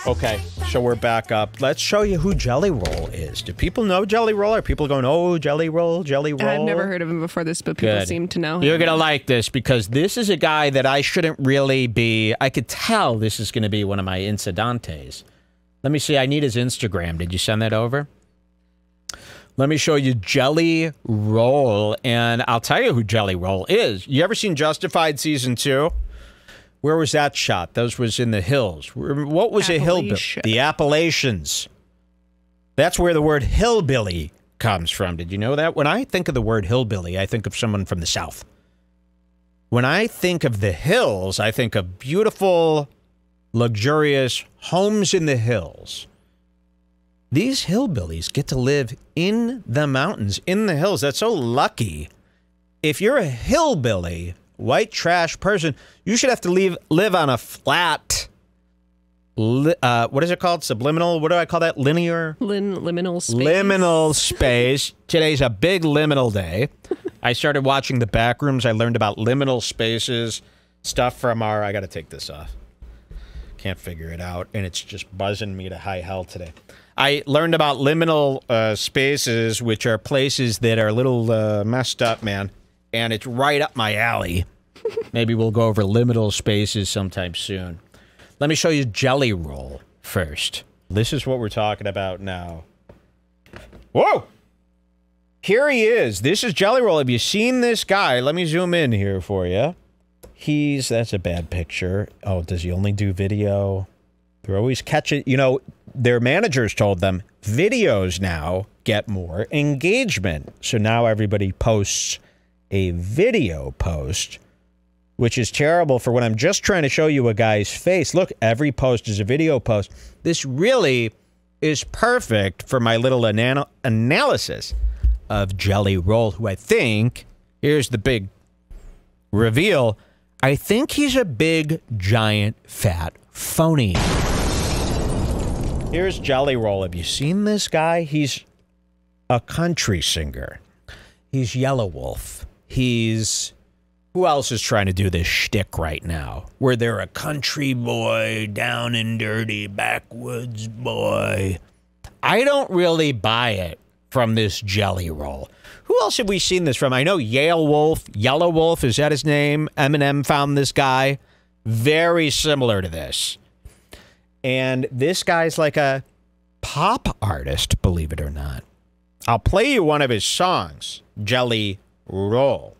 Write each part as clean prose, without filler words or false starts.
Okay, so we're back up. Let's show you who Jelly Roll is. Do people know Jelly Roll? Are people going, oh, Jelly Roll, Jelly Roll? I've never heard of him before this, but people seem to know him. You're going to like this because this is a guy that I shouldn't really be... I could tell this is going to be one of my incidentes. Let me see. I need his Instagram. Did you send that over? Let me show you Jelly Roll, and I'll tell you who Jelly Roll is. You ever seen Justified Season 2? Where was that shot? Those was in the hills. What was a hillbilly? The Appalachians. That's where the word hillbilly comes from. Did you know that? When I think of the word hillbilly, I think of someone from the South. When I think of the hills, I think of beautiful, luxurious homes in the hills. These hillbillies get to live in the mountains, in the hills. That's so lucky. If you're a hillbilly, white trash person, you should have to live on a flat, what is it called? Subliminal? What do I call that? Linear? Liminal space. Liminal space. Today's a big liminal day. I started watching The Backrooms. I learned about liminal spaces, stuff from our... I got to take this off. Can't figure it out, and it's just buzzing me to high hell today. I learned about liminal spaces, which are places that are a little messed up, man. And it's right up my alley. Maybe we'll go over liminal spaces sometime soon. Let me show you Jelly Roll first. This is what we're talking about now. Whoa! Here he is. This is Jelly Roll. Have you seen this guy? Let me zoom in here for you. That's a bad picture. Oh, does he only do video? They're always catching, you know, their managers told them videos now get more engagement. So now everybody posts a video post, which is terrible for when I'm just trying to show you a guy's face. Look, every post is a video post. This really is perfect for my little analysis of Jelly Roll, who I think, here's the big reveal, I think he's a big, giant, fat phony. Here's Jelly Roll. Have you seen this guy? He's a country singer. He's Yellow Wolf. He's... Who else is trying to do this shtick right now? Where they're a country boy, down and dirty, backwoods boy. I don't really buy it from this Jelly Roll. Who else have we seen this from? I know Yale Wolf, Yellow Wolf, is that his name? Eminem found this guy. Very similar to this. And this guy's like a pop artist, believe it or not. I'll play you one of his songs, Jelly Roll.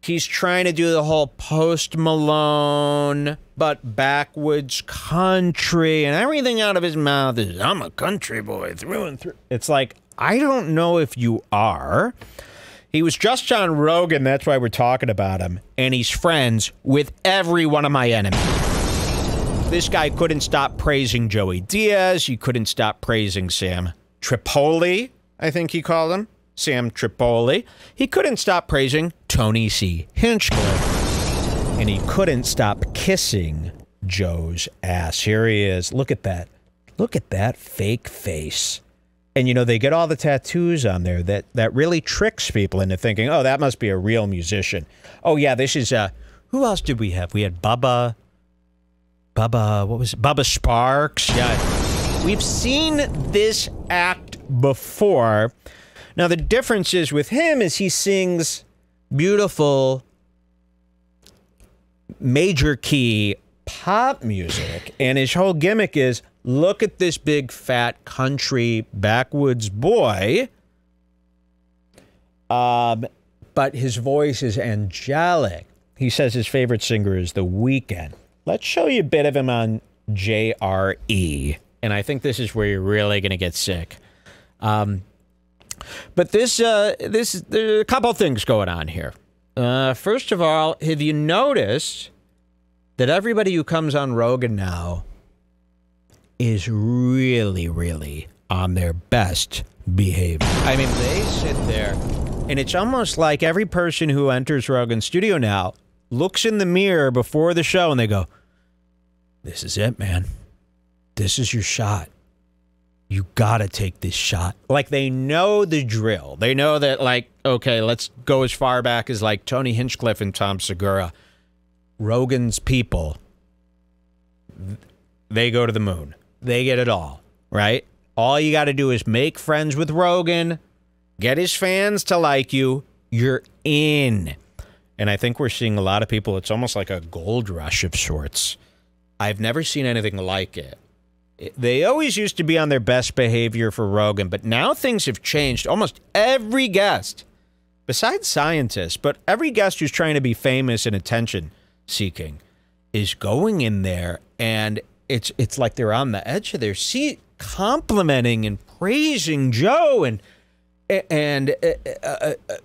He's trying to do the whole Post Malone, but backwoods country, and everything out of his mouth is, I'm a country boy through and through. It's like, I don't know if you are. He was just on Rogan, that's why we're talking about him, and he's friends with every one of my enemies. This guy couldn't stop praising Joey Diaz. He couldn't stop praising Sam Tripoli, I think he called him. Sam Tripoli. He couldn't stop praising Tony C. Hinchcliffe. And he couldn't stop kissing Joe's ass. Here he is. Look at that. Look at that fake face. And, you know, they get all the tattoos on there that really tricks people into thinking, oh, that must be a real musician. Oh, yeah, this is, who else did we have? We had Bubba, what was it? Bubba Sparks. Yeah. We've seen this act before. Now, the difference is with him is he sings beautiful major key pop music, and his whole gimmick is, look at this big, fat, country, backwoods boy, but his voice is angelic. He says his favorite singer is The Weeknd. Let's show you a bit of him on JRE, and I think this is where you're really going to get sick. But there's a couple things going on here. First of all, have you noticed that everybody who comes on Rogan now is really, really on their best behavior? I mean, they sit there, and it's almost like every person who enters Rogan's studio now looks in the mirror before the show, and they go, this is it, man. This is your shot. You gotta take this shot. Like, they know the drill. They know that, like, okay, let's go as far back as, like, Tony Hinchcliffe and Tom Segura. Rogan's people, they go to the moon. They get it all, right? All you got to do is make friends with Rogan, get his fans to like you. You're in. And I think we're seeing a lot of people, it's almost like a gold rush of sorts. I've never seen anything like it. They always used to be on their best behavior for Rogan, but now things have changed. Almost every guest, besides scientists, but every guest who's trying to be famous and attention-seeking is going in there, and it's like they're on the edge of their seat, complimenting and praising Joe and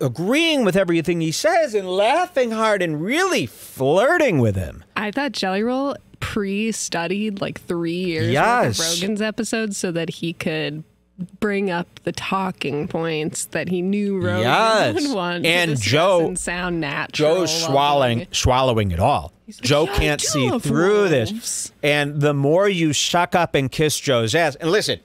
agreeing with everything he says and laughing hard and really flirting with him. I thought Jelly Roll pre-studied like 3 years worth of Rogan's episodes so that he could bring up the talking points that he knew Rogan would want and to Joe and sound natural. Joe's swallowing it all. Like, Joe can't see through this. And the more you suck up and kiss Joe's ass, and listen,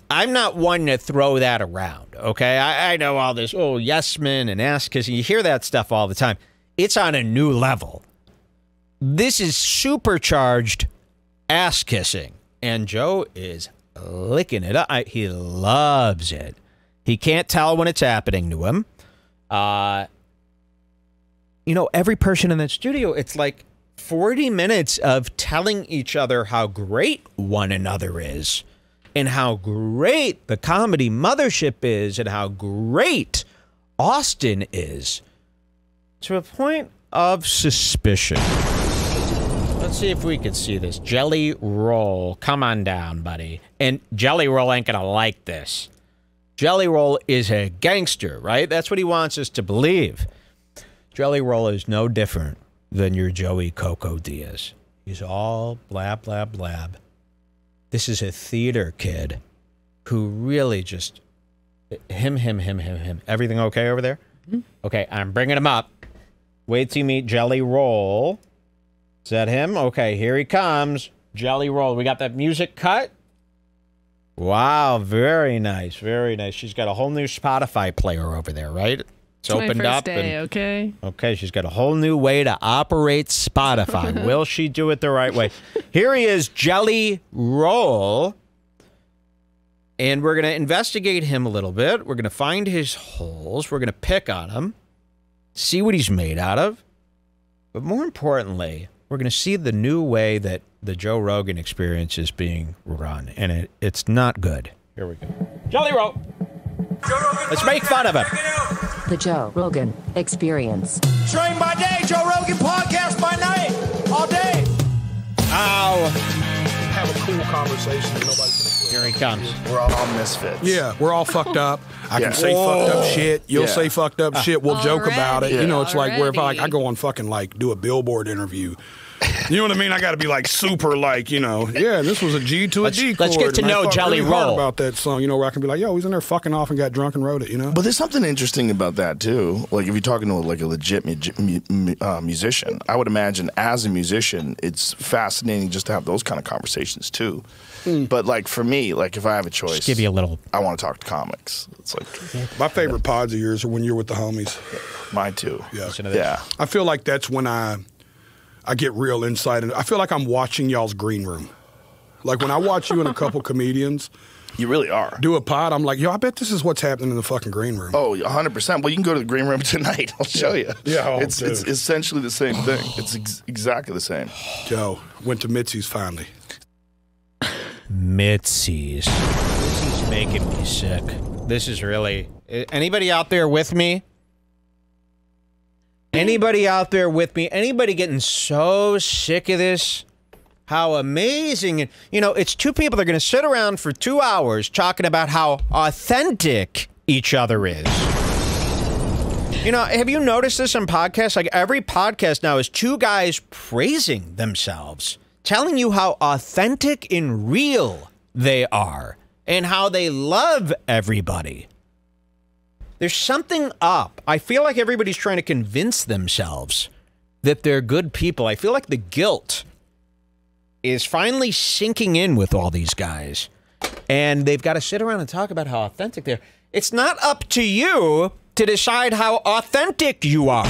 I'm not one to throw that around, okay? I know all this, yes men and ass kissing. You hear that stuff all the time. It's on a new level. This is supercharged ass kissing. And Joe is licking it up. He loves it. He can't tell when it's happening to him. Every person in that studio, it's like 40 minutes of telling each other how great one another is and how great the comedy mothership is and how great Austin is, to a point of suspicion. Let's see if we can see this. Jelly Roll, come on down, buddy. And Jelly Roll ain't gonna like this. Jelly Roll is a gangster, right? That's what he wants us to believe. Jelly Roll is no different than your Joey Coco Diaz. He's all blab, blab, blab. This is a theater kid who really just... Him. Everything okay over there? Mm-hmm. Okay, I'm bringing him up. Wait till you meet Jelly Roll. Is that him? Okay, here he comes. Jelly Roll. We got that music cut. Wow, very nice, very nice. She's got a whole new Spotify player over there, right? It's opened up. Okay, she's got a whole new way to operate Spotify. Will she do it the right way? Here he is, Jelly Roll. And we're going to investigate him a little bit. We're going to find his holes. We're going to pick on him, see what he's made out of. But more importantly, we're going to see the new way that the Joe Rogan Experience is being run. And it's not good. Here we go. Jelly Roll. Let's make fun of him. The Joe Rogan Experience. Train by day, Joe Rogan podcast by night, all day. Ow. Have a cool conversation and nobody's Here he comes. We're all misfits. Yeah, we're all fucked up. I can say fucked up shit. You'll say fucked up shit. We'll joke about it. Yeah. You know, it's like where if I go on fucking do a billboard interview. You know what I mean? I got to be like super this was a G to a D chord. Let's get to know Jelly really Roll about that song, where I can be like, yo, he's in there fucking off and got drunk and wrote it, But there's something interesting about that too. Like if you're talking to like a legit musician, I would imagine as a musician, it's fascinating just to have those kind of conversations too. But like for me, like if I have a choice, just give you a little. I want to talk to comics. It's like my favorite pods of yours are when you're with the homies. Mine too. Yeah. I feel like that's when I get real insight, and I feel like I'm watching y'all's green room. Like when I watch you and a couple comedians, you really are, do a pod, I'm like, yo, I bet this is what's happening in the fucking green room. Oh, 100%. Well, you can go to the green room tonight. I'll show you. Yeah, it's essentially the same thing. It's exactly the same. Joe went to Mitzi's finally. Mitzi's making me sick. This is really... Anybody out there with me? Anybody out there with me? Anybody getting so sick of this? How amazing. And, it's two people that are going to sit around for 2 hours talking about how authentic each other is. Have you noticed this on podcasts? Like every podcast now is two guys praising themselves, telling you how authentic and real they are and how they love everybody. There's something up. I feel like everybody's trying to convince themselves that they're good people. I feel like the guilt is finally sinking in with all these guys. And they've got to sit around and talk about how authentic they are. It's not up to you to decide how authentic you are.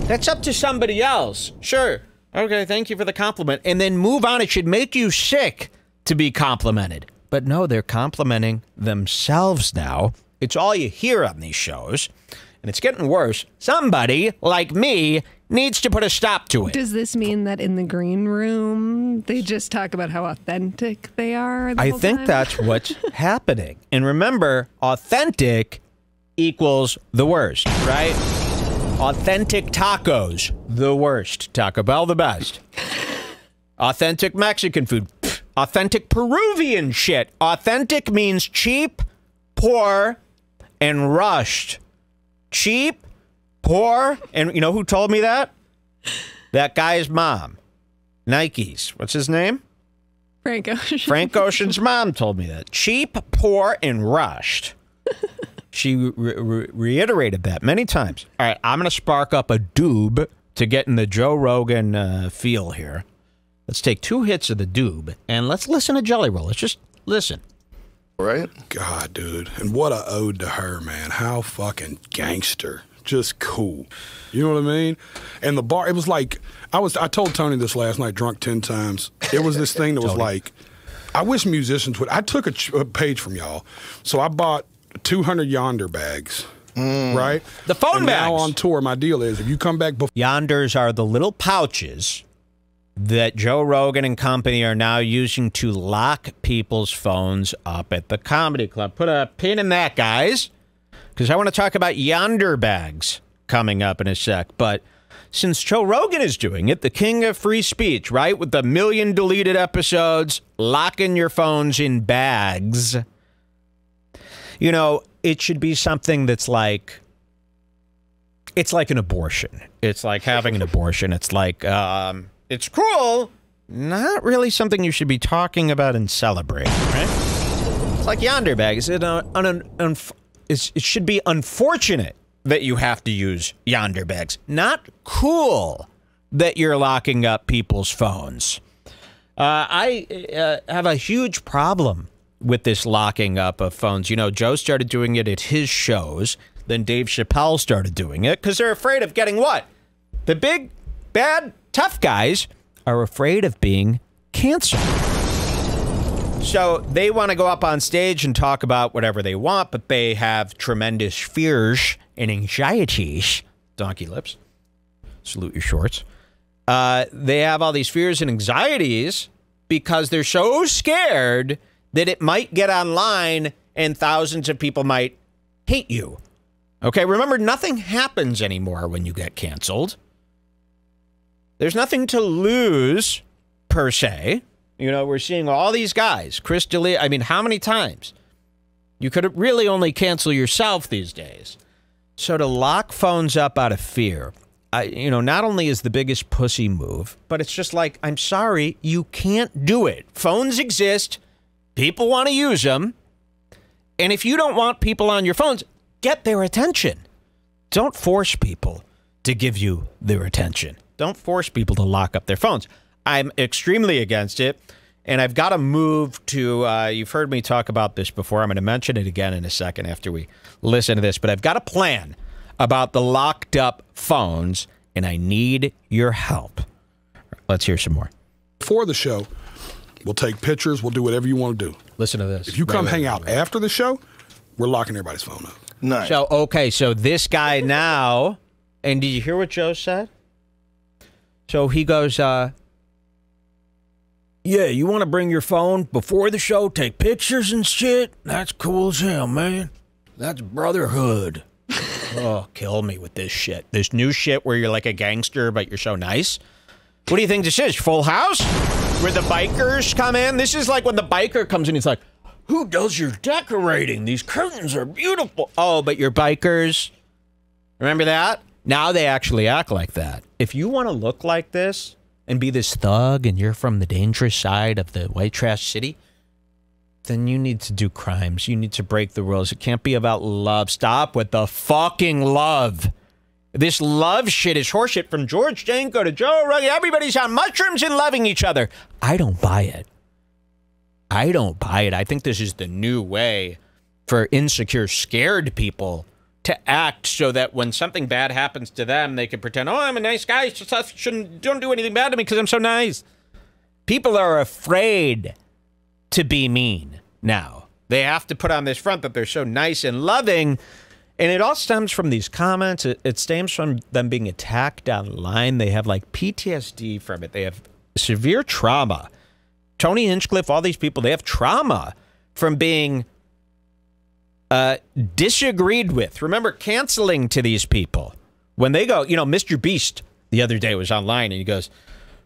That's up to somebody else. Sure, Okay, thank you for the compliment. And then move on. It should make you sick to be complimented. But no, they're complimenting themselves now. It's all you hear on these shows. And it's getting worse. Somebody, like me, needs to put a stop to it. Does this mean that in the green room, they just talk about how authentic they are? I think that's what's happening. And remember, authentic equals the worst, right? Authentic tacos, the worst. Taco Bell, the best. Authentic Mexican food. Pfft. Authentic Peruvian shit. Authentic means cheap, poor, and rushed. Cheap, poor, and you know who told me that? That guy's mom. Nikes. What's his name? Frank Ocean. Frank Ocean's mom told me that. Cheap, poor, and rushed. She reiterated that many times. All right, I'm going to spark up a doob to get in the Joe Rogan feel here. Let's take 2 hits of the doob, and let's listen to Jelly Roll. Let's just listen. Right? God, dude. And what a ode to her, man. How fucking gangster. Just cool. You know what I mean? And the bar, it was like, I told Tony this last night, drunk 10 times. It was this thing that was like, I wish musicians would, I took a page from y'all. So I bought 200 Yonder bags, right? The phone and bags. Now on tour, my deal is, if you come back before. Yonders are the little pouches that Joe Rogan and company are now using to lock people's phones up at the comedy club. Put a pin in that, guys, because I want to talk about Yonder bags coming up in a sec. But since Joe Rogan is doing it, the king of free speech, right, with the 1 million deleted episodes, locking your phones in bags, you know, it should be something that's like, it's like an abortion. It's like having an abortion. It's like, it's cruel, not really something you should be talking about and celebrating, right? It's like Yonder bags. It should be unfortunate that you have to use Yonder bags, not cool that you're locking up people's phones. I have a huge problem with this locking up of phones. You know, Joe started doing it at his shows. Then Dave Chappelle started doing it because they're afraid of getting what? The big, bad, tough guys are afraid of being canceled. So they want to go up on stage and talk about whatever they want, but they have tremendous fears and anxieties. Donkey lips. Salute your shorts. They have all these fears and anxieties because they're so scared that it might get online and thousands of people might hate you. Okay, remember, nothing happens anymore when you get canceled. There's nothing to lose, per se. You know, we're seeing all these guys. Chris D'Elia, I mean, how many times? You could really only cancel yourself these days. So to lock phones up out of fear, you know, not only is the biggest pussy move, but it's just like, I'm sorry, you can't do it. Phones exist. People want to use them. And if you don't want people on your phones, get their attention. Don't force people to give you their attention. Don't force people to lock up their phones. I'm extremely against it. And I've got to move to, you've heard me talk about this before. I'm going to mention it again in a second after we listen to this. But I've got a plan about the locked up phones, and I need your help. Let's hear some more. Before the show, we'll take pictures. We'll do whatever you want to do. Listen to this. If you come hang out after the show, we're locking everybody's phone up. Nice. So, okay, so this guy now, and did you hear what Joe said? So he goes, yeah, you want to bring your phone before the show, take pictures and shit? That's cool as hell, man. That's brotherhood. Oh, kill me with this shit. This new shit where you're like a gangster, but you're so nice. What do you think this is? Full House? Where the bikers come in? This is like when the biker comes in, he's like, who does your decorating? These curtains are beautiful. Oh, but your bikers, remember that? Now they actually act like that. If you want to look like this and be this thug and you're from the dangerous side of the white trash city, then you need to do crimes. You need to break the rules. It can't be about love. Stop with the fucking love. This love shit is horseshit from George Janko to Joe Rogan. Everybody's on mushrooms and loving each other. I don't buy it. I don't buy it. I think this is the new way for insecure, scared people to act so that when something bad happens to them, they can pretend, oh, I'm a nice guy. Don't do anything bad to me because I'm so nice. People are afraid to be mean now. They have to put on this front that they're so nice and loving. And it all stems from these comments. It stems from them being attacked online. They have like PTSD from it. They have severe trauma. Tony Hinchcliffe, all these people, they have trauma from being disagreed with. Remember, canceling to these people. When they go, Mr. Beast the other day was online and he goes,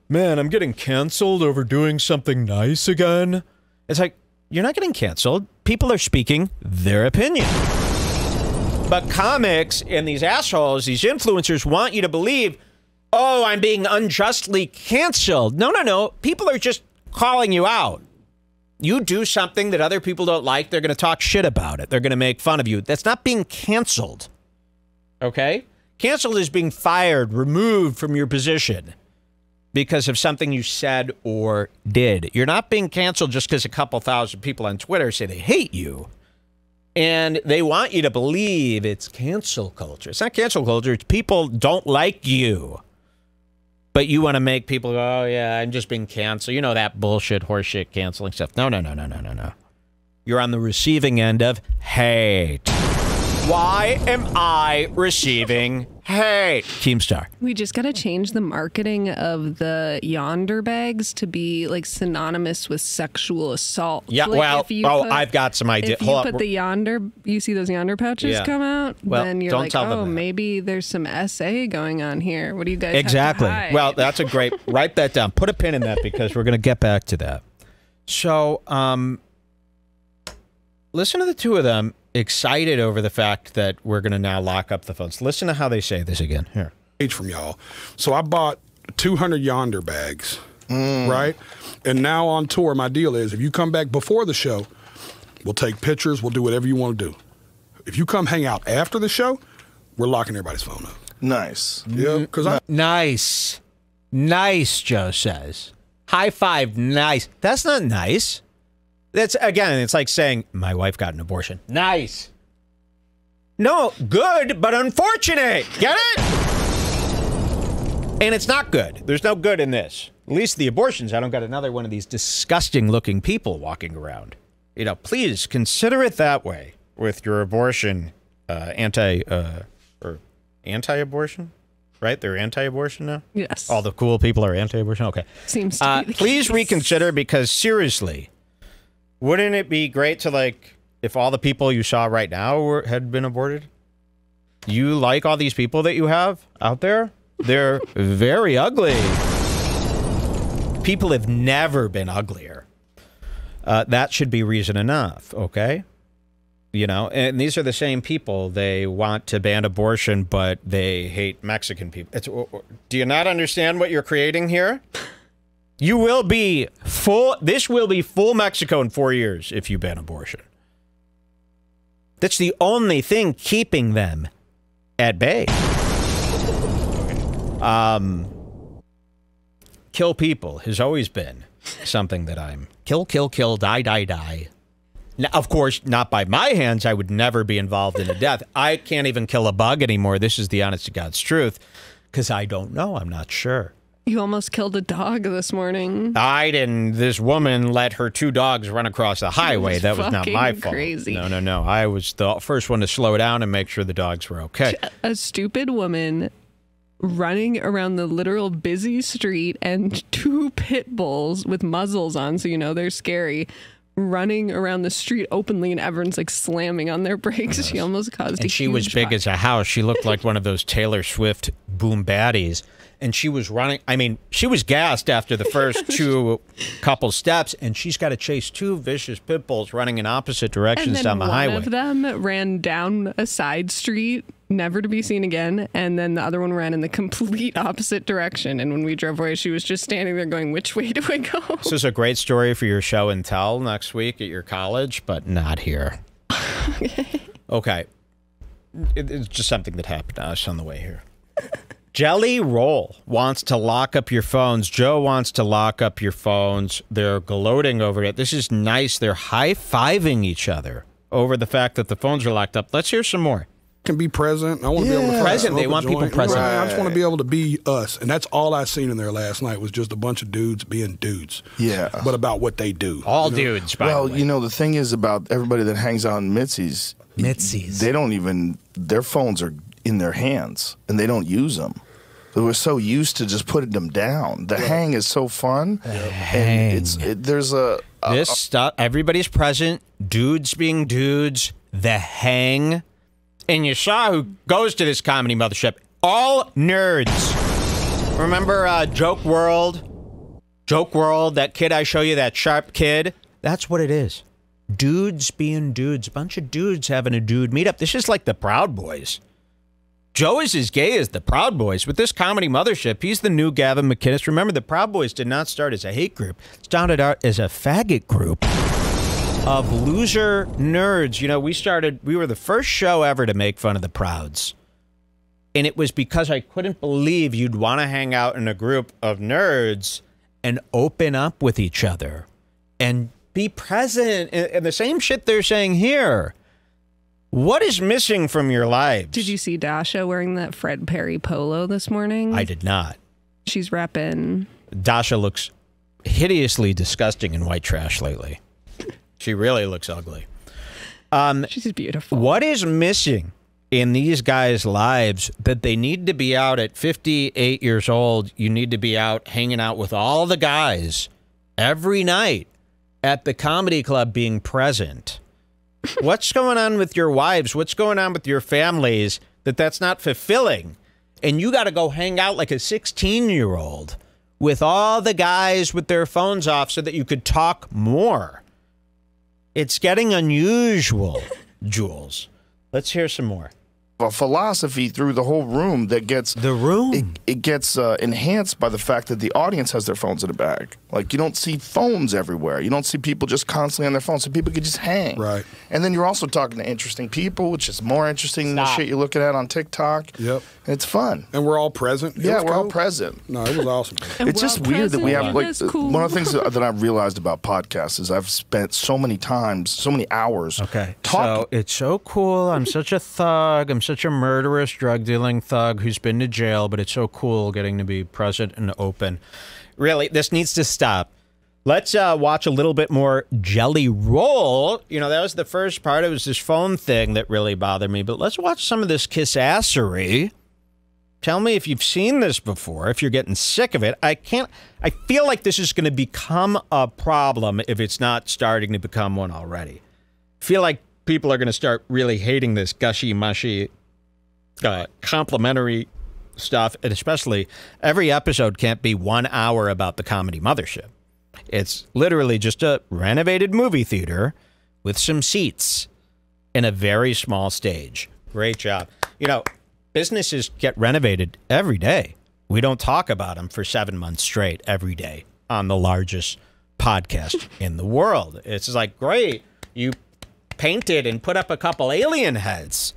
man, I'm getting canceled over doing something nice again. It's like, you're not getting canceled. People are speaking their opinion. But comics and these assholes, these influencers want you to believe, oh, I'm being unjustly canceled. No. People are just calling you out. You do something that other people don't like, they're going to talk shit about it. They're going to make fun of you. That's not being canceled. Okay? Canceled is being fired, removed from your position because of something you said or did. You're not being canceled just because a couple thousand people on Twitter say they hate you. And they want you to believe it's cancel culture. It's not cancel culture. It's people don't like you. But you want to make people go, oh, yeah, I'm just being canceled. You know that bullshit, horseshit, canceling stuff. No. You're on the receiving end of hate. Why am I receiving hate? Keemstar. We just got to change the marketing of the yonder bags to be like synonymous with sexual assault. Yeah, like I've got some idea. If you put the yonder, you see those yonder pouches come out, then you're like, oh, maybe there's some SA going on here. What do you guys exactly. have to hide? Well, that's a great, write that down. Put a pin in that because we're going to get back to that. So, listen to the two of them. Excited over the fact that we're going to now lock up the phones. Listen to how they say this again. Here. From y'all. So I bought 200 yonder bags, right? And now on tour, my deal is if you come back before the show, we'll take pictures, we'll do whatever you want to do. If you come hang out after the show, we're locking everybody's phone up. Nice. Yeah, because Nice, Joe says. High five, nice. That's not nice. That's, again, it's like saying, my wife got an abortion. Nice. No, good, but unfortunate. Get it? And it's not good. There's no good in this. At least the abortions, I don't got another one of these disgusting-looking people walking around. Please consider it that way with your abortion, anti-abortion? Right? They're anti-abortion now? Yes. All the cool people are anti-abortion? Okay. Seems to be the please case. reconsider because, seriously, wouldn't it be great to, if all the people you saw right now had been aborted? You like all these people that you have out there? They're very ugly. People have never been uglier. That should be reason enough, okay? And these are the same people. They want to ban abortion, but they hate Mexican people. Do you not understand what you're creating here? You will be this will be full Mexico in 4 years if you ban abortion. That's the only thing keeping them at bay. Kill people has always been something that I'm kill, die. Now, of course, not by my hands. I would never be involved in a death. I can't even kill a bug anymore. This is the honest to God's truth because I don't know. I'm not sure. You almost killed a dog this morning. I didn't. This woman let her 2 dogs run across the highway. That was not my fault. Crazy. No. I was the first one to slow down and make sure the dogs were okay. A stupid woman running around the literal busy street and 2 pit bulls with muzzles on, so they're scary, running around the street openly, and everyone's slamming on their brakes. Yes. She almost caused and she was big as a house. She looked like one of those Taylor Swift boom baddies. And she was running. I mean, she was gassed after the first 2 couple steps, and she's got to chase 2 vicious pit bulls running in opposite directions down the highway. One of them ran down a side street, never to be seen again, and then the other one ran in the complete opposite direction. And when we drove away, she was just standing there going, which way do I go? This is a great story for your show and tell next week at your college, but not here. Okay. It's just something that happened to us on the way here. Jelly Roll wants to lock up your phones. Joe wants to lock up your phones. They're gloating over it. This is nice. They're high-fiving each other over the fact that the phones are locked up. Let's hear some more. can be present. I want to be able to present. They smoke a want people joint. present. Right. I just want to be able to be us, and that's all I seen in there last night was just a bunch of dudes being dudes. Yeah, but about what they do. All dudes. By the way. the thing is about everybody that hangs out in Mitzi's. They don't even. Their phones are in their hands, and they don't use them. We're so used to just putting them down. The hang is so fun. And there's this stuff. Everybody's present. Dudes being dudes. The hang. And you saw who goes to this comedy mothership. All nerds. Remember Joke World? Joke World, that kid I show you, that sharp kid? That's what it is. Dudes being dudes. A bunch of dudes having a dude meetup. This is like the Proud Boys. Joe is as gay as the Proud Boys. With this comedy mothership, he's the new Gavin McInnes. Remember, the Proud Boys did not start as a hate group. It started out as a faggot group of loser nerds. You know, we were the first show ever to make fun of the Prouds. And it was because I couldn't believe you'd want to hang out in a group of nerds and open up with each other and be present. And the same shit they're saying here. What is missing from your lives? Did you see Dasha wearing that Fred Perry polo this morning? I did not. She's repping. Dasha looks hideously disgusting in white trash lately. She really looks ugly. She's beautiful. What is missing in these guys' lives that they need to be out at 58 years old? You need to be out hanging out with all the guys every night at the comedy club being present. What's going on with your wives? What's going on with your families that's not fulfilling? And you got to go hang out like a 16-year-old with all the guys with their phones off so that you could talk more. It's getting unusual, Jules. Let's hear some more. A philosophy through the whole room that gets the room. It gets enhanced by the fact that the audience has their phones in the bag. Like, you don't see phones everywhere. You don't see people just constantly on their phones, so people can just hang. Right. And then you're also talking to interesting people, which is more interesting than the shit you're looking at on TikTok. Yep. It's fun. And we're all present. Yeah, we're all present. No, it was awesome. It's just weird that we have, like, cool. one of the things that I've realized about podcasts is I've spent so many hours talking. So it's so cool. I'm such a thug. I'm such a murderous, drug-dealing thug who's been to jail, but it's so cool getting to be present and open. Really, this needs to stop. Let's watch a little bit more Jelly Roll. You know, that was the first part. It was this phone thing that really bothered me, but let's watch some of this kiss-assery. Tell me if you've seen this before, if you're getting sick of it. I feel like this is going to become a problem if it's not starting to become one already. I feel like people are going to start really hating this gushy-mushy complimentary stuff, and especially every episode can't be 1 hour about the comedy mothership. It's literally just a renovated movie theater with some seats and a very small stage. Great job. You know, businesses get renovated every day. We don't talk about them for 7 months straight every day on the largest podcast in the world. It's like, great, you painted and put up a couple alien heads.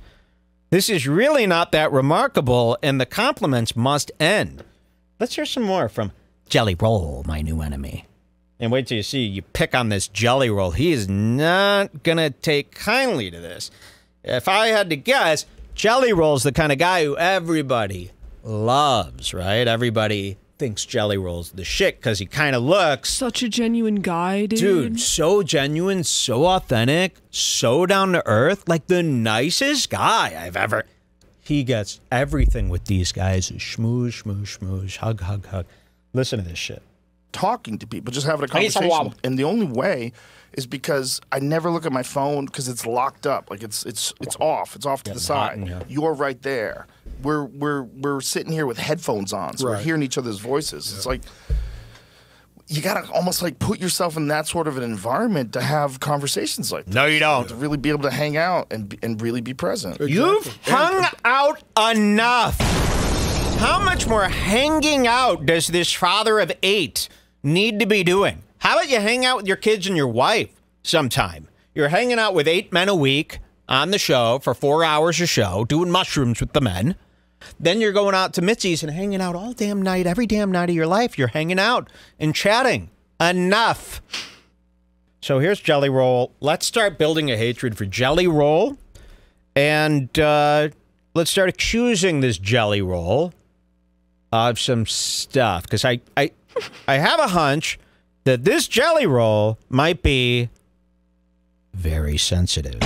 This is really not that remarkable, and the compliments must end. Let's hear some more from Jelly Roll, my new enemy. And wait till you see you pick on this Jelly Roll. He is not going to take kindly to this. If I had to guess, Jelly Roll's the kind of guy who everybody loves, right? Everybody thinks Jelly Roll's the shit because he kind of looks... Such a genuine guy, dude. Dude, so genuine, so authentic, so down to earth. Like the nicest guy I've ever... He gets everything with these guys. Schmooze, schmooze, schmooze, hug, hug, hug. Listen to this shit. Talking to people, just having a conversation. And the only way is because I never look at my phone because it's locked up. Like it's off. It's off to the side. You're right there. We're sitting here with headphones on, so we're hearing each other's voices. It's like you gotta almost like put yourself in that sort of an environment to have conversations like that. No, you don't. To really be able to hang out and really be present. Exactly. You've hung out enough. How much more hanging out does this father of 8 need to be doing? How about you hang out with your kids and your wife sometime? You're hanging out with 8 men a week on the show for 4 hours a show, doing mushrooms with the men. Then you're going out to Mitzi's and hanging out all damn night, every damn night of your life. You're hanging out and chatting. Enough. So here's Jelly Roll. Let's start building a hatred for Jelly Roll. And let's start accusing this jelly roll of some stuff. Because I have a hunch that this jelly roll might be very sensitive.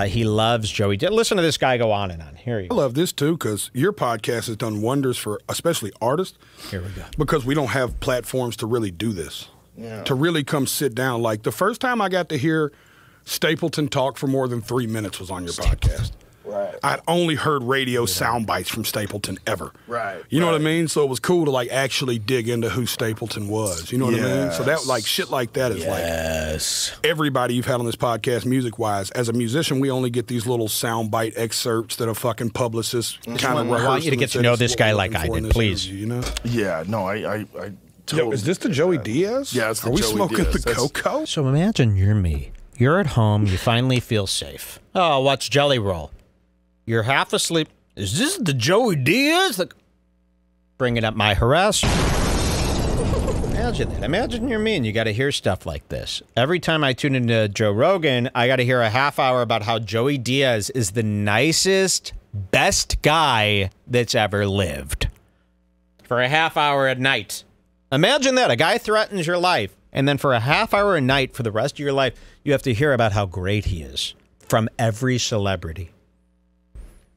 He loves Joey. Listen to this guy go on and on. Here you go. I love this too because your podcast has done wonders for especially artists. Here we go. Because we don't have platforms to really do this. Yeah. To really come sit down. Like the first time I got to hear Stapleton talk for more than 3 minutes was on your podcast. Right. I'd only heard radio sound bites from Stapleton ever. Right. You know what I mean? So it was cool to like actually dig into who Stapleton was. You know what I mean? So that like shit like that is like everybody you've had on this podcast music wise. As a musician, we only get these little sound bite excerpts that a fucking publicist kind of rehearsed. I want you to get to know this guy like I did, please. You know? Yeah, no, I totally. Yo, is this the Joey Diaz? Yeah, it's the Are we Joey smoking Diaz. the cocoa? So imagine you're me. You're at home. You finally feel safe. Oh, what's Jelly Roll? You're half asleep. Is this the Joey Diaz? Like, bringing up my harassment. Imagine that. Imagine you're me and you got to hear stuff like this. Every time I tune into Joe Rogan, I got to hear a half hour about how Joey Diaz is the nicest, best guy that's ever lived. For a half hour at night. Imagine that. A guy threatens your life. And then for a half hour a night for the rest of your life, you have to hear about how great he is from every celebrity.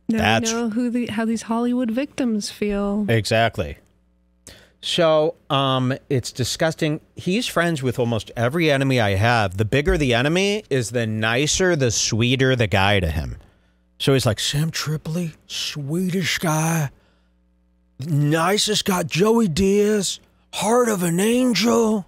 Now you know how these Hollywood victims feel. Exactly. So it's disgusting. He's friends with almost every enemy I have. The bigger the enemy is, the nicer, the sweeter the guy to him. So he's like, Sam Tripoli, Swedish guy, nicest guy, Joey Diaz, heart of an angel.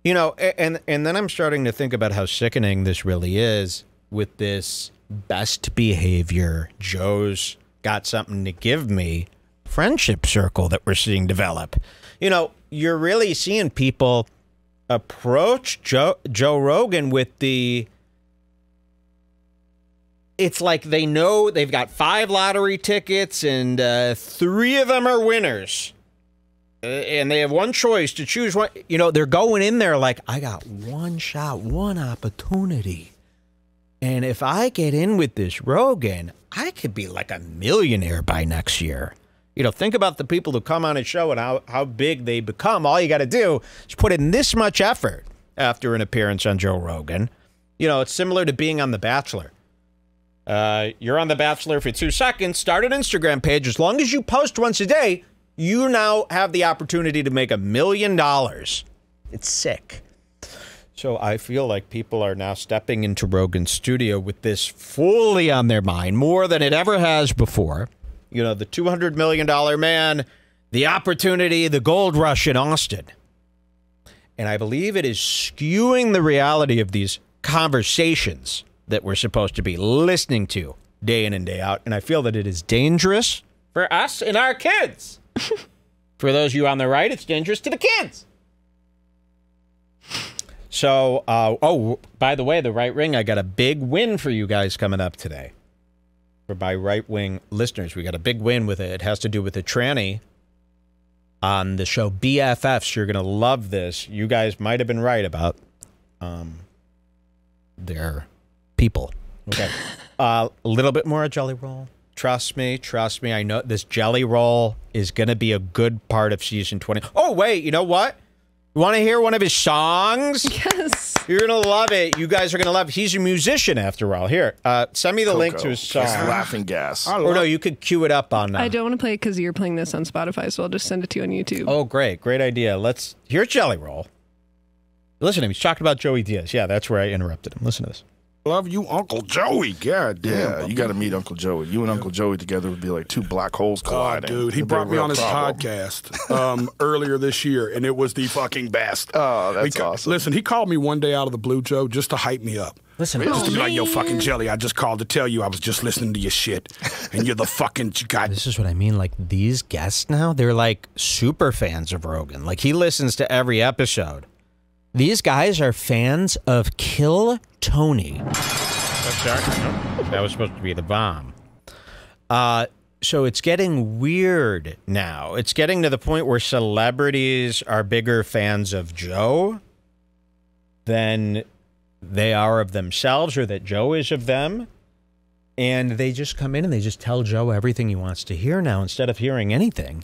You know, and then I'm starting to think about how sickening this really is with this best behavior, Joe's got something to give me friendship circle that we're seeing develop. You know, you're really seeing people approach Joe Rogan with it's like they know they've got 5 lottery tickets and 3 of them are winners. And they have one choice to choose one. You know, they're going in there like, I got one shot, one opportunity. And if I get in with this Rogan, I could be like a millionaire by next year. You know, think about the people who come on a show and how big they become. All you got to do is put in this much effort after an appearance on Joe Rogan. You know, it's similar to being on The Bachelor. You're on The Bachelor for 2 seconds, start an Instagram page. As long as you post once a day, you now have the opportunity to make $1 million. It's sick. So I feel like people are now stepping into Rogan's studio with this fully on their mind, more than it ever has before. You know, the $200 million man, the opportunity, the gold rush in Austin. And I believe it is skewing the reality of these conversations that we're supposed to be listening to day in and day out. And I feel that it is dangerous for us and our kids. For those of you on the right, it's dangerous to the kids. So, by the way, the right ring, I got a big win for you guys coming up today. For my right-wing listeners, we got a big win with it. It has to do with a tranny on the show BFFs. You're going to love this. You guys might have been right about their people. Okay. A little bit more of Jelly Roll. Trust me. I know this Jelly Roll is going to be a good part of season 20. Oh, wait, you know what? You want to hear one of his songs? Yes. You're going to love it. You guys are going to love it. He's a musician, after all. Here, send me the link to his song. Laughing Gas. Or no, you could cue it up on... I don't want to play it because you're playing this on Spotify, so I'll just send it to you on YouTube. Oh, great. Great idea. Let's... Here's Jelly Roll. Listen to him. He's talking about Joey Diaz. Yeah, that's where I interrupted him. Listen to this. Love you, Uncle Joey. God damn. Yeah, you got to meet Uncle Joey. You and Uncle Joey together would be like 2 black holes colliding. Oh, dude, he brought me on his podcast earlier this year, and it was the fucking best. Oh, that's awesome. Listen, he called me one day out of the blue, Joe, just to hype me up. Listen, just to be like, yo, fucking Jelly, I just called to tell you I was just listening to your shit, and you're the fucking guy. This is what I mean. Like, these guests now, they're like super fans of Rogan. Like, he listens to every episode. These guys are fans of Kill Tony. That was supposed to be the bomb. So it's getting weird now. It's getting to the point where celebrities are bigger fans of Joe than they are of themselves, or that Joe is of them. And they just come in and they just tell Joe everything he wants to hear now. Instead of hearing anything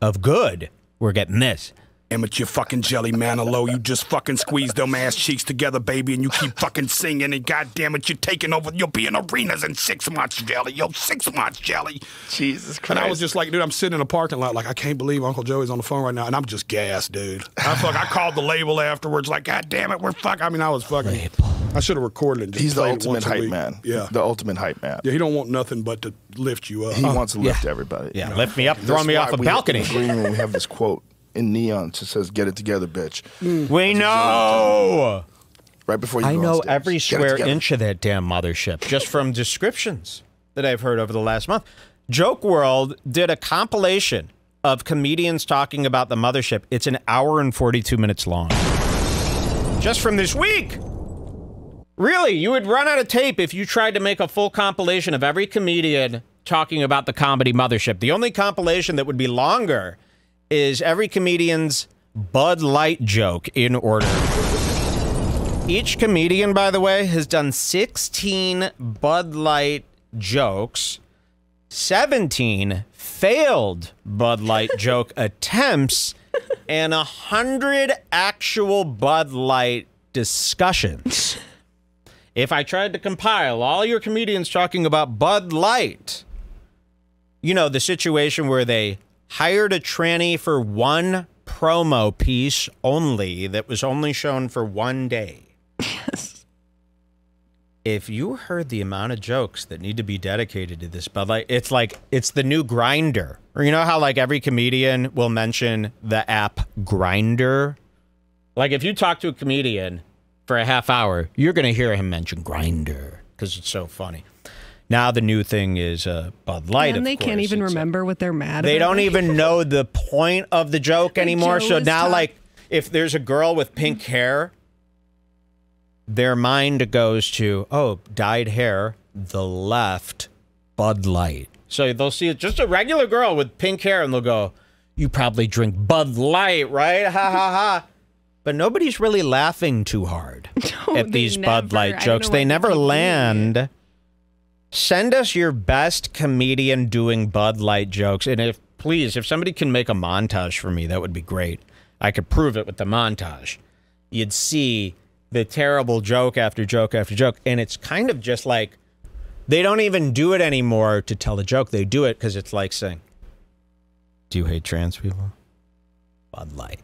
of good, we're getting this. Emmett, you fucking jelly Manilow. You just fucking squeeze them ass cheeks together, baby, and you keep fucking singing, and goddamn it, you're taking over. You'll be in arenas in 6 months, jelly. 6 months, jelly. Jesus Christ. And I was just like, dude, I'm sitting in a parking lot, like, I can't believe Uncle Joey's on the phone right now, and I'm just gassed, dude. I called the label afterwards, like, God damn it, we're fucking. I mean, I was fucking. I should have recorded it. And just He's the played it ultimate once a hype week. man. Yeah. The ultimate hype man. Yeah, he don't want nothing but to lift you up. He wants to lift everybody. Yeah, lift me up, throw me off a balcony. In the green room, we have this quote in neon that says, "Get it together, bitch." We know. Right before you I go know on stage. every Get it square together. inch of that damn mothership just from descriptions that I've heard over the last month. Joke World did a compilation of comedians talking about the mothership. It's an hour and 42 minutes long. Just from this week. Really, you would run out of tape if you tried to make a full compilation of every comedian talking about the comedy mothership. The only compilation that would be longer is every comedian's Bud Light joke in order. Each comedian, by the way, has done 16 Bud Light jokes, 17 failed Bud Light joke attempts, and 100 actual Bud Light discussions. If I tried to compile all your comedians talking about Bud Light, you know, the situation where they hired a tranny for one promo piece only that was only shown for one day. Yes. If you heard the amount of jokes that need to be dedicated to this Bud Light, it's like, it's the new Grinder. Or you know how like every comedian will mention the app Grinder? Like if you talk to a comedian for a half hour, you're going to hear him mention Grinder because it's so funny. Now the new thing is Bud Light. And they can't even remember what they're mad about. They don't even know the point of the joke anymore. Joe So is now, tough. like, if there's a girl with pink hair, their mind goes to, oh, dyed hair, the left, Bud Light. So they'll see just a regular girl with pink hair, and they'll go, you probably drink Bud Light, right? Ha, ha, ha. But nobody's really laughing too hard at these Bud Light jokes. They never land. Send us your best comedian doing Bud Light jokes. And if somebody can make a montage for me, that would be great. I could prove it with the montage. You'd see the terrible joke after joke after joke. And it's kind of just like, they don't even do it anymore to tell the joke. They do it because it's like saying, do you hate trans people? Bud Light.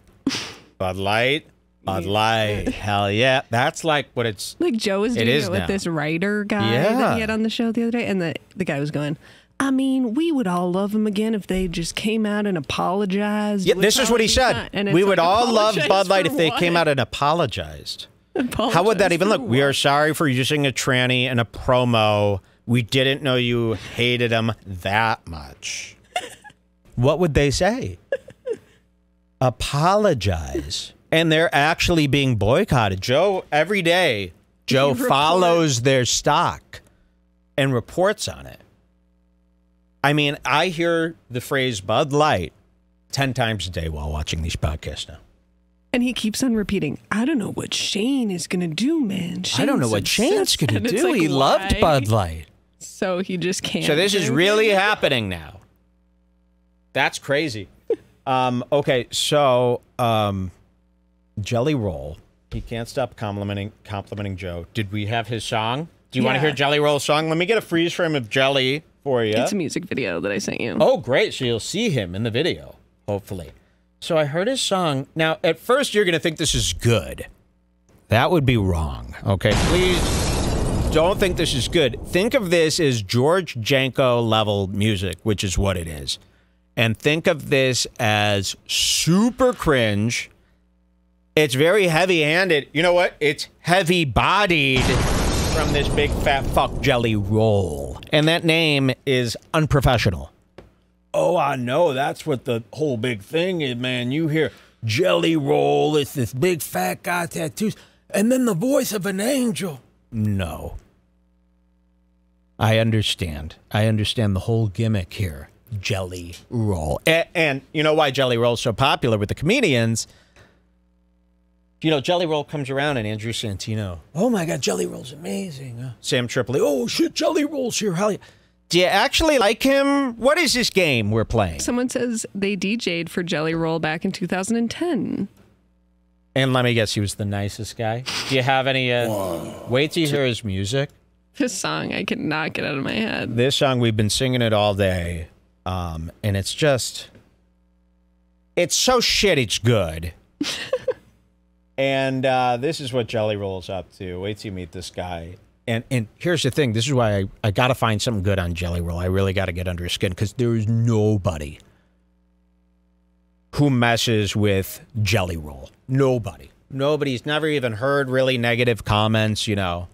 Bud Light? Bud Light. Hell yeah. That's like what it's... Like Joe was doing it with now. this writer guy Yeah. that he had on the show the other day. And the guy was going, I mean, we would all love him again if they just came out and apologized. Yeah, this is what he said. And We it's would like, all love apologize Bud Light for if they what? came out and apologized. How would Apologize that even for look? We what? are sorry for using a tranny in a promo. We didn't know you hated him that much. What would they say? Apologize. And they're actually being boycotted. Joe, every day, Joe follows their stock and reports on it. I mean, I hear the phrase Bud Light 10 times a day while watching these podcasts now. And he keeps on repeating, I don't know what Shane is going to do, man. I don't know what Shane's going to And it's do. like, He loved why? Bud Light. So he just can't. So this is do really it. happening now. That's crazy. Okay, so Jelly Roll. He can't stop complimenting Joe. Did we have his song? Do you want to Yeah. hear Jelly Roll's song? Let me get a freeze frame of Jelly for you. It's a music video that I sent you. Oh, great. So you'll see him in the video, hopefully. So I heard his song. Now, at first, you're going to think this is good. That would be wrong. Okay, please don't think this is good. Think of this as George Janko level music, which is what it is. And think of this as super cringe. It's very heavy-handed. You know what? It's heavy-bodied from this big fat fuck Jelly Roll. And that name is unprofessional. Oh, I know. That's what the whole big thing is, man. You hear Jelly Roll. It's this big fat guy tattoos. And then the voice of an angel. No. I understand. I understand the whole gimmick here. Jelly Roll. And you know why Jelly Roll is so popular with the comedians? You know, Jelly Roll comes around and Andrew Santino, oh my God, Jelly Roll's amazing. Sam Tripoli, oh shit, Jelly Roll's here. How do you actually like him? What is this game we're playing? Someone says they DJ'd for Jelly Roll back in 2010. And let me guess, he was the nicest guy. Do you have any, wait till you hear his music. This song I could not get out of my head. This song, we've been singing it all day. And it's just, it's so shit, it's good. And this is what Jelly Roll's up to. Wait till you meet this guy. And here's the thing. This is why I got to find something good on Jelly Roll. I really got to get under his skin because there is nobody who messes with Jelly Roll. Nobody. Nobody's never even heard really negative comments, you know.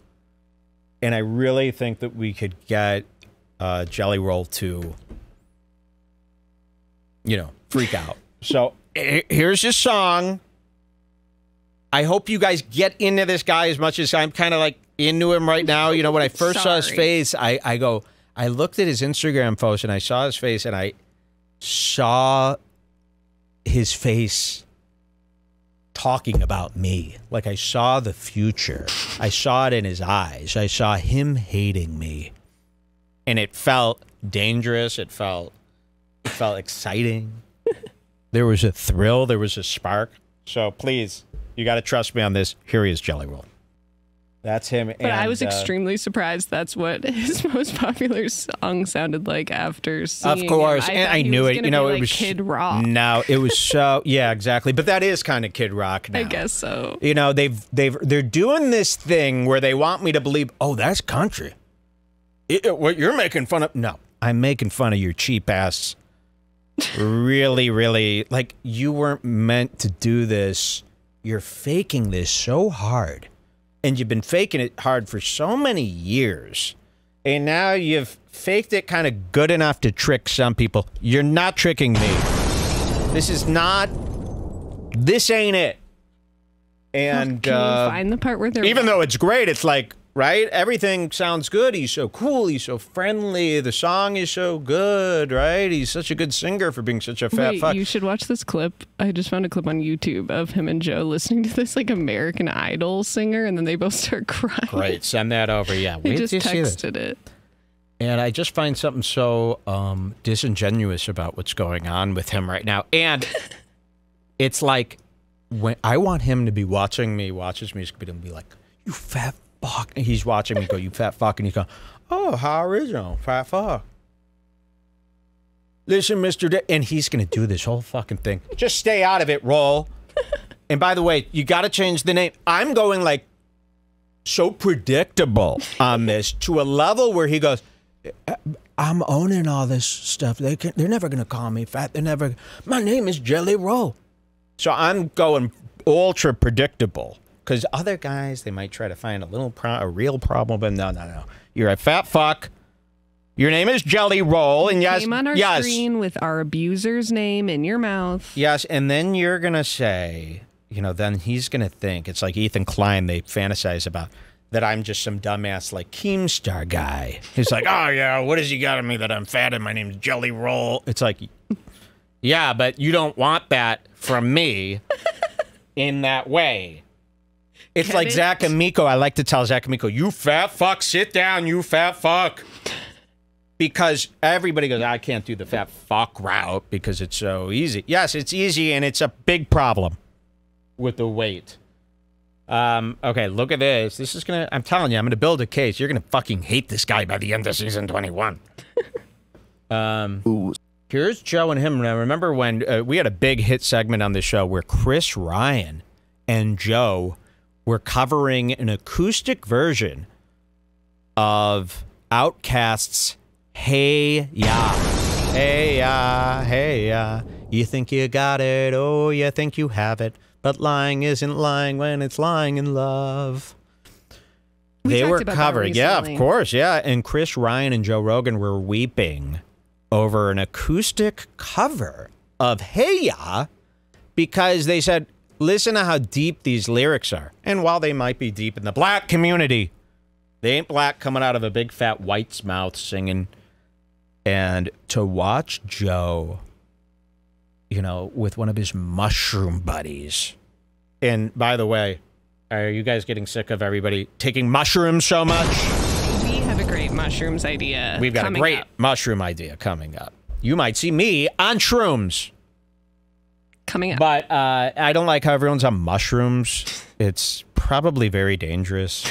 And I really think that we could get Jelly Roll to, you know, freak out. So here's his song. I hope you guys get into this guy as much as I'm kind of like into him right now. You know, when I first saw his face, I looked at his Instagram post and I saw his face and I saw his face talking about me. Like I saw the future. I saw it in his eyes. I saw him hating me. And it felt dangerous. It felt exciting. There was a thrill. There was a spark. So please, you got to trust me on this. Here he is, Jelly Roll. That's him. But I was extremely surprised that's what his most popular song sounded like after seeing Of course, him. and I knew it. You know, it was Kid Rock. No, it was so yeah, exactly. But that is kind of Kid Rock now. I guess so. You know, they're doing this thing where they want me to believe, oh, that's country. What you're making fun of? No, I'm making fun of your cheap ass. Really, really, like you weren't meant to do this. You're faking this so hard. And you've been faking it hard for so many years. And now you've faked it kind of good enough to trick some people. You're not tricking me. This ain't it. And can you find the part where they're even though it's great, it's like, right? Everything sounds good. He's so cool. He's so friendly. The song is so good, right? He's such a good singer for being such a fat fuck. You should watch this clip. I just found a clip on YouTube of him and Joe listening to this like American Idol singer, and then they both start crying. Great. Send that over. Yeah. They just texted it. And I just find something so disingenuous about what's going on with him right now. And it's like, when I want him to be watching me, watches me, he's going to be like, you fat fuck. And he's watching me go, you fat fuck. And he's going, oh, how original, fat fuck. Listen, Mr. And he's going to do this whole fucking thing. Just stay out of it, Roll. And by the way, you got to change the name. I'm going like so predictable on this to a level where he goes, I'm owning all this stuff. They're never going to call me fat. My name is Jelly Roll. So I'm going ultra predictable. Because other guys, they might try to find a real problem, but no. You're a fat fuck. Your name is Jelly Roll, and yes, came on our screen with our abuser's name in your mouth. Yes, and then you're gonna say, you know, then he's gonna think it's like Ethan Klein. They fantasize about that I'm just some dumbass like Keemstar guy. He's like, oh yeah, what has he got on me that I'm fat and my name's Jelly Roll? It's like, yeah, but you don't want that from me in that way. It's like Zach Amico. I like to tell Zach Amico, you fat fuck, sit down, you fat fuck. Because everybody goes, I can't do the fat fuck route because it's so easy. Yes, it's easy, and it's a big problem with the weight. Okay, look at this. This is going to, I'm telling you, I'm going to build a case. You're going to fucking hate this guy by the end of season 21. Here's Joe and him. Now, remember when we had a big hit segment on the show where Chris Ryan and Joe were covering an acoustic version of Outkast's Hey Ya. Hey ya, hey ya. You think you got it, oh, you think you have it. But lying isn't lying when it's lying in love. They were covering, yeah, of course, yeah. And Chris Ryan and Joe Rogan were weeping over an acoustic cover of Hey Ya because they said, listen to how deep these lyrics are. And while they might be deep in the black community, they ain't black coming out of a big fat white's mouth singing. And to watch Joe, you know, with one of his mushroom buddies, And by the way, are you guys getting sick of everybody taking mushrooms so much? We have a great mushrooms idea. We've got a great mushroom idea coming up. You might see me on shrooms. Coming up. But I don't like how everyone's on mushrooms. It's probably very dangerous.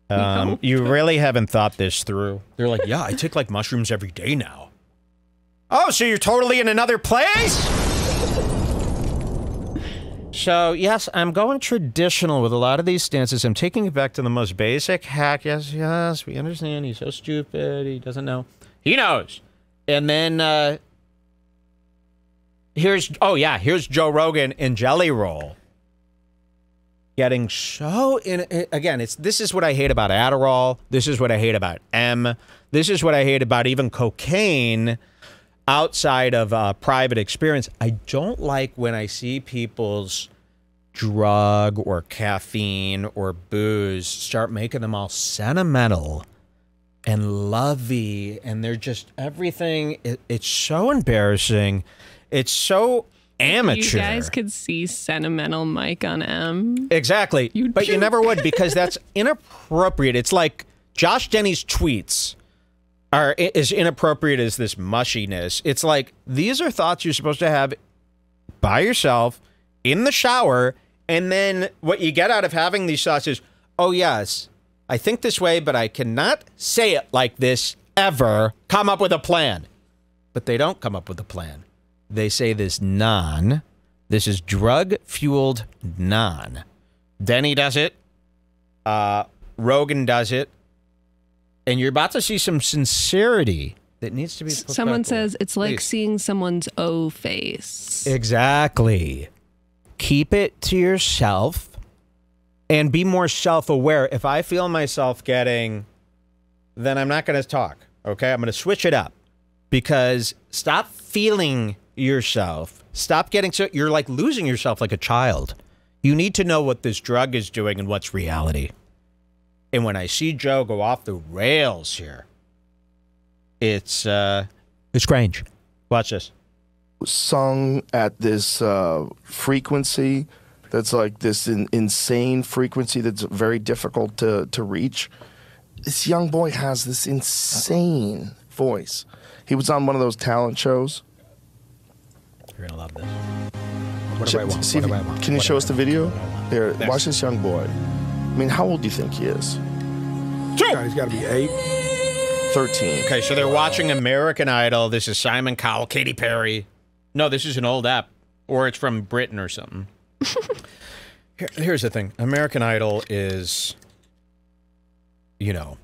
No. You really haven't thought this through. They're like, yeah, I take like mushrooms every day now. Oh, so you're totally in another place? So, yes, I'm going traditional with a lot of these stances. I'm taking it back to the most basic hack. Yes, yes, we understand. He's so stupid. He doesn't know. He knows. And then here's Joe Rogan in Jelly Roll. Getting so in again, this is what I hate about Adderall. This is what I hate about M. This is what I hate about even cocaine outside of private experience. I don't like when I see people's drug or caffeine or booze start making them all sentimental and lovey, and they're just everything. It's so embarrassing. It's so amateur. You guys could see sentimental Mike on M. Exactly. But you never would, because that's inappropriate. It's like Josh Denny's tweets are as inappropriate as this mushiness. It's like, these are thoughts you're supposed to have by yourself in the shower, and then what you get out of having these thoughts is, oh yes, I think this way, but I cannot say it like this ever. Come up with a plan. But they don't come up with a plan. They say this is drug-fueled non. Denny does it. Rogan does it. And you're about to see some sincerity that needs to be put Someone back says away. it's like Please. seeing someone's O face. Exactly. Keep it to yourself and be more self-aware. If I feel myself getting, then I'm not going to talk, okay? I'm going to switch it up, because stop feeling yourself. Stop getting so you're like losing yourself like a child. You need to know what this drug is doing and what's reality. And when I see Joe go off the rails here, it's strange. Watch this. Sung at this frequency that's like this insane frequency that's very difficult to reach. This young boy has this insane voice. He was on one of those talent shows. You're gonna love this. What do I want? See, What do I want? can you What show do us the I video? want? Here, This. watch this young boy. I mean, how old do you think he is? God, he's got to be 8. 13. Okay, so they're watching American Idol. This is Simon Cowell, Katy Perry. No, this is an old app, or it's from Britain or something. Here's the thing. American Idol is, you know,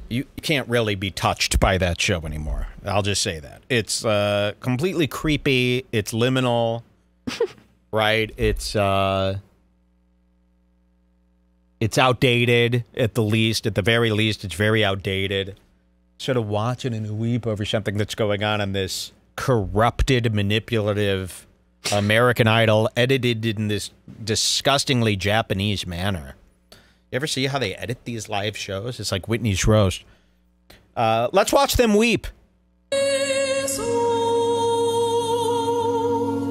you can't really be touched by that show anymore. I'll just say that. It's completely creepy. It's liminal, right? It's outdated at the least. At the very least, it's very outdated. Sort of watch it and weep over something that's going on in this corrupted, manipulative American Idol, edited in this disgustingly Japanese manner. You ever see how they edit these live shows? It's like Whitney's roast. Let's watch them weep.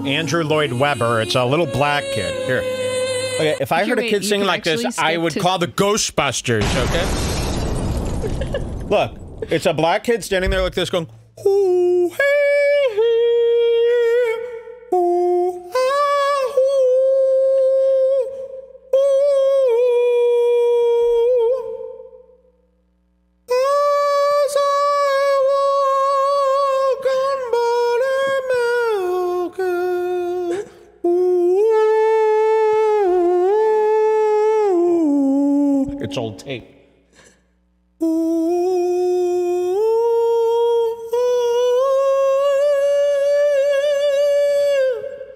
Andrew Lloyd Webber. It's a little black kid. Here. Okay, if I heard a wait, kid you sing can like this, actually I skip would to- call the Ghostbusters, okay? Look, it's a black kid standing there like this going, "Ooh, hey, hey, ooh, ah, ooh, ooh, as I walk on buttermilk, ooh." It's old tape.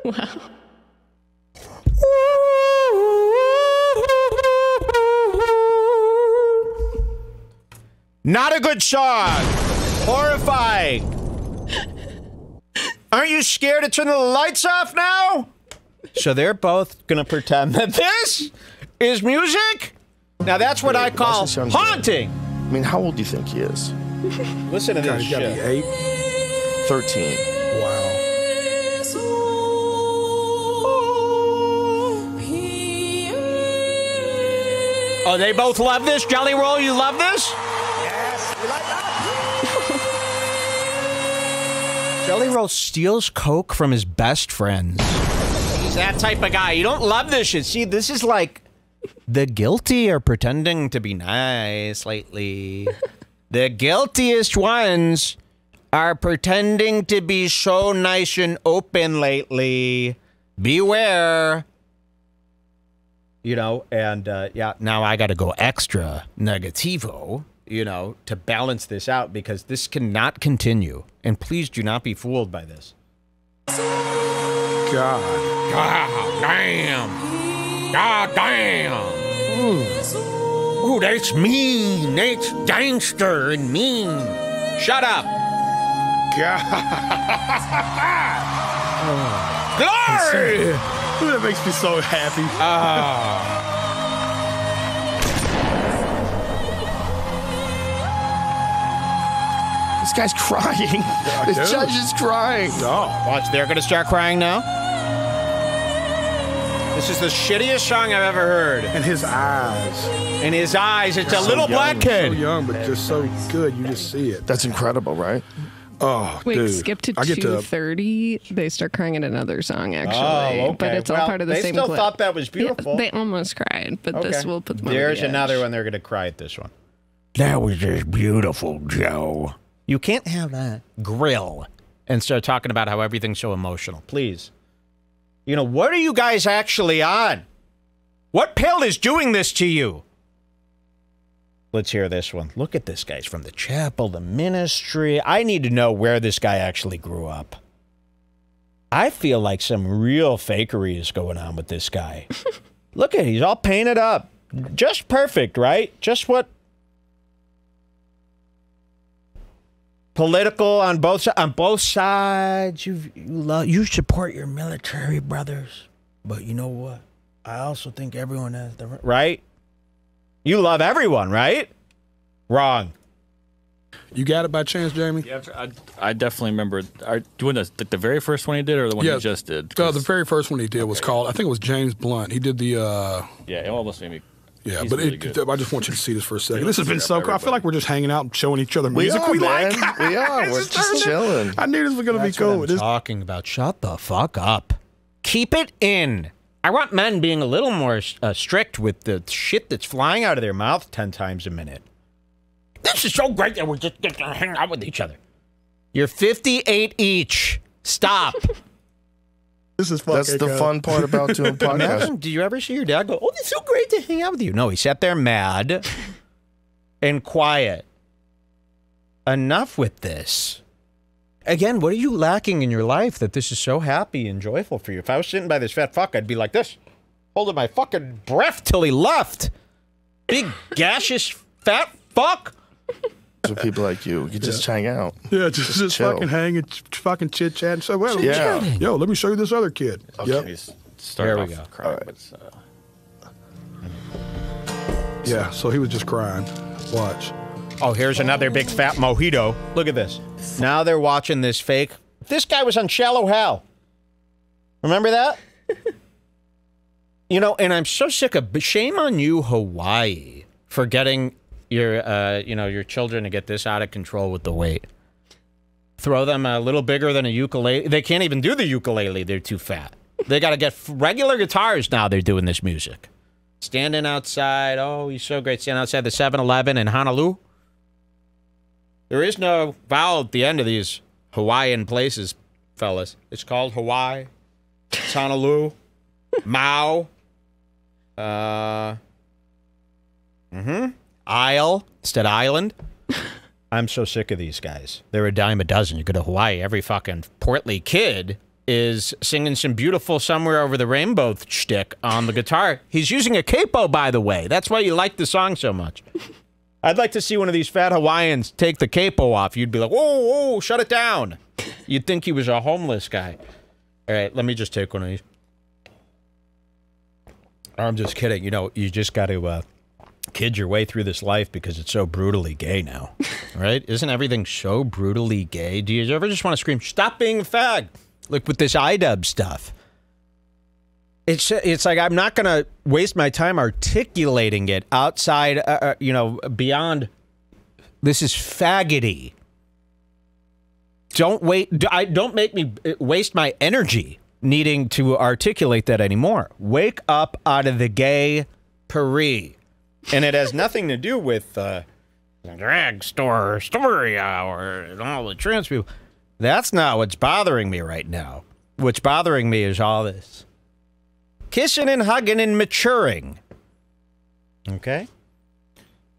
Wow. Not a good song. Horrifying. Aren't you scared to turn the lights off now? So they're both going to pretend that this is music? Now that's what I call Watch this young boy. haunting. I mean, how old do you think he is? Listen to God, this he's got to be shit. 8. 13. Wow. Oh, they both love this? Jelly Roll, you love this? Yes, we like that. Jelly Roll steals coke from his best friends. He's that type of guy. You don't love this shit. See, this is like the guilty are pretending to be nice lately. The guiltiest ones are pretending to be so nice and open lately. Beware. You know, and yeah, now I got to go extra negativo, you know, to balance this out because this cannot continue. And please do not be fooled by this. God. God damn. God damn. Ooh, that's mean. That's gangster and mean. Shut up. God. Glory! Ooh, that makes me so happy. This guy's crying. The judge is crying. Oh. Watch, they're going to start crying now. This is the shittiest song I've ever heard. And his eyes. In his eyes, it's a little black kid. So young, but just so good. You just see it. That's incredible, right? Oh, Wait, dude. skip to I get 2:30. They start crying at another song, actually. Oh, okay. But it's all part of the they same still clip. thought that was beautiful. Yeah, they almost cried, but this will put them over There's the edge. another one they're going to cry at this one. That was just beautiful, Joe. You can't have that grill and start talking about how everything's so emotional. Please. You know, what are you guys actually on? What pill is doing this to you? Let's hear this one. Look at this guy's from the chapel, the ministry. I need to know where this guy actually grew up. I feel like some real fakery is going on with this guy. Look at it. He's all painted up. Just perfect, right? Just what political on both sides. You support your military brothers, but you know what? I also think everyone has the right. You love everyone, right? Wrong. You got it by chance, Jamie? Yeah, I definitely remember doing the very first one he did, or the one he just did. The very first one he did was called. I think it was James Blunt. He did the. Yeah, it almost made me. Yeah, he's but really good. I just want you to see this for a second. This has been so cool. I feel like we're just hanging out and showing each other music are, we man. like. We are. We're just chilling. I knew this was going to be cool. What I'm talking about. Shut the fuck up. Keep it in. I want men being a little more strict with the shit that's flying out of their mouth 10 times a minute. This is so great that we're just going to hang out with each other. You're 58 each. Stop. This is fucking That's the fun part about doing podcasts. Imagine, do you ever see your dad go, oh, it's so great to hang out with you? No, he sat there mad and quiet. Enough with this. Again, what are you lacking in your life that this is so happy and joyful for you? If I was sitting by this fat fuck, I'd be like this, holding my fucking breath till he left. Big, gaseous, fat fuck. So people like you just hang out. Yeah, just chill. fucking hang and fucking chit chat and say, well, Yeah. yo, let me show you this other kid. Okay, Yep. he's starting There we off go. crying, but it's, Yeah, so he was just crying. Watch. Oh, here's another big fat mojito. Look at this. Now they're watching this fake. This guy was on Shallow Hal. Remember that? You know, and I'm so sick of, shame on you, Hawaii, for getting your, your children to get this out of control with the weight. Throw them a little bigger than a ukulele. They can't even do the ukulele. They're too fat. They got to get regular guitars now. They're doing this music. Standing outside. Oh, he's so great. Standing outside the 7-Eleven in Honolulu. There is no vowel at the end of these Hawaiian places, fellas. It's called Hawaii. It's Honolulu. Mau. Isle instead of island. I'm so sick of these guys. They're a dime a dozen. You go to Hawaii, every fucking portly kid is singing some beautiful Somewhere Over the Rainbow shtick on the guitar. He's using a capo, by the way. That's why you like the song so much. I'd like to see one of these fat Hawaiians take the capo off. You'd be like, whoa, whoa, shut it down. You'd think he was a homeless guy. All right, let me just take one of these. I'm just kidding. You know, you just got to kid your way through this life because it's so brutally gay now. Right? Isn't everything so brutally gay? Do you ever just want to scream, stop being a fag? Like with this iDub stuff. It's like I'm not going to waste my time articulating it outside, beyond. This is faggoty. Don't make me waste my energy needing to articulate that anymore. Wake up out of the gay paree. And it has nothing to do with the drag store, story hour, and all the trans people. That's not what's bothering me right now. What's bothering me is all this kissing and hugging and maturing. Okay?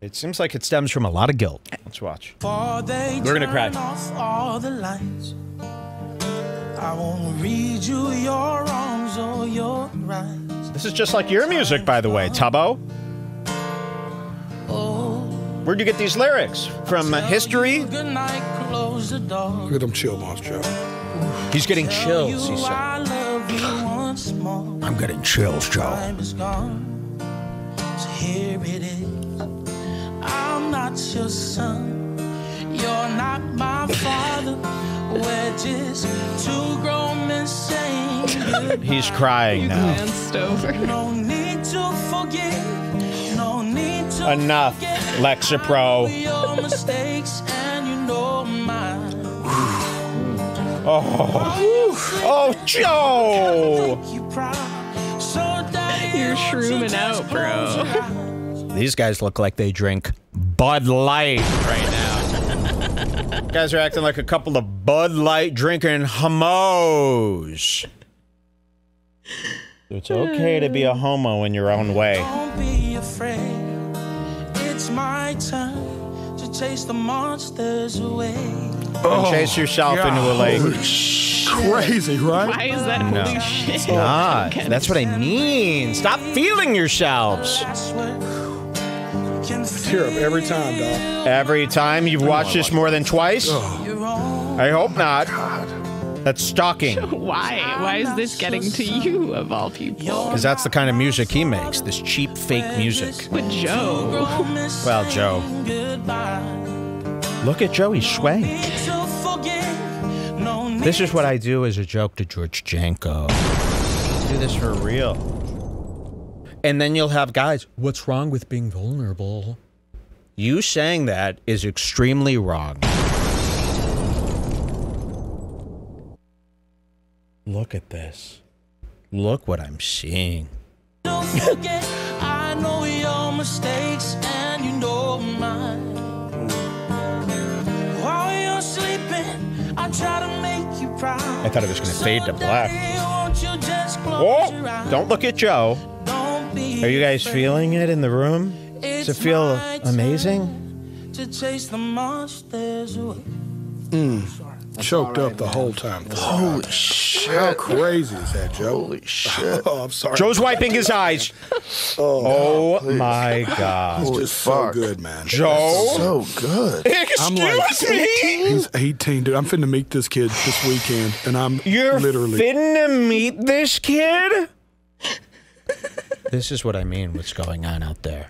It seems like it stems from a lot of guilt. Let's watch. We're going to cry. All the lights. I won't read you your wrongs or your rights. This is just like your music, by the way, Tubbo. Where'd you get these lyrics? From history? Good night, close the door. Look at them chill bumps, Joe. He's getting chills, he said. I love you once more. I'm getting chills, Joe. Time is gone. So here it is. I'm not your son. You're not my father. We're just two grown men saying He's crying now. Glanced over. no need to forgive. No need to Enough, forget. Lexapro. I know your mistakes and you know mine. Oh, Joe! You're shrooming out, bro. These guys look like they drink Bud Light right now. Guys are acting like a couple of Bud Light drinking homos. It's okay to be a homo in your own way. Don't be afraid. It's my turn to chase the monsters away. And chase yourself into a lake. Crazy, right? Why is that No, holy shit? it's not. That's what I mean. Stop feeling yourselves. Tear up every time, dog. Every time you've watched this more than twice? I hope not. That's stalking. Why? Why is this getting to you, of all people? Because that's the kind of music he makes. This cheap, fake music. But Joe. Well, Joe. Look at Joe. He's swaying. This is what I do as a joke to George Janko. Do this for real. And then you'll have guys, what's wrong with being vulnerable? You saying that is extremely wrong. Look at this. Look what I'm seeing. Don't forget, I know your mistakes and you know mine. While you're sleeping, I try to make you proud. I thought it was going to fade to black. Won't you just close Oh, your eyes? don't look at Joe. Don't be Are you guys afraid. feeling it in the room? Does it feel my amazing? turn to chase the monsters away. Choked up the whole time. Holy shit. How crazy is that, Joe? Holy shit. Oh, I'm sorry. Joe's wiping his eyes. Oh my God. He's Holy just so fuck. good, man. Joe? So good. Excuse me? He's 18, dude. I'm finna meet this kid this weekend, and I'm You're literally. finna meet this kid? This is what I mean, what's going on out there.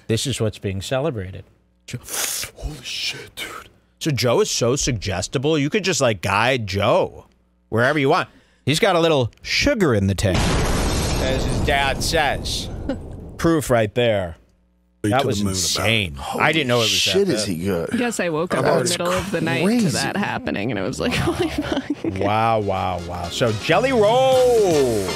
This is what's being celebrated. Holy shit, dude. So Joe is so suggestible, you could just like guide Joe wherever you want. He's got a little sugar in the tank, as his dad says. Proof right there. That To was the moon insane. I didn't know it was Shit, that is he good? Yes, I woke up in the That's middle of the night to crazy. that happening, and it was like, holy fuck. Wow, wow, wow. So Jelly Roll.